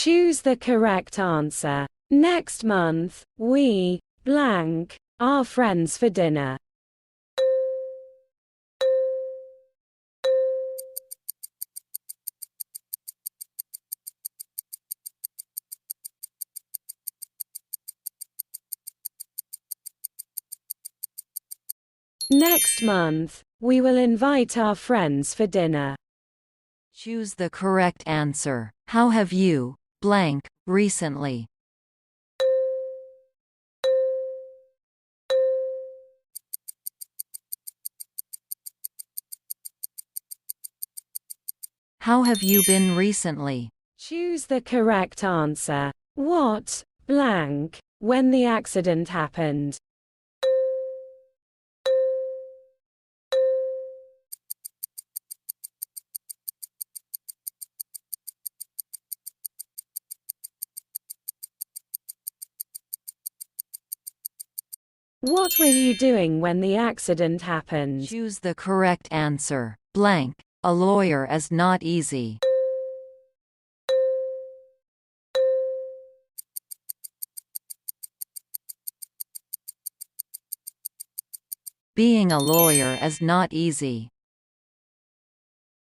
Choose the correct answer. Next month, we blank our friends for dinner. Next month, we will invite our friends for dinner. Choose the correct answer. How have you blank recently? How have you been recently? Choose the correct answer. What blank when the accident happened? What were you doing when the accident happened? Choose the correct answer. Blank. A lawyer is not easy. Being a lawyer is not easy.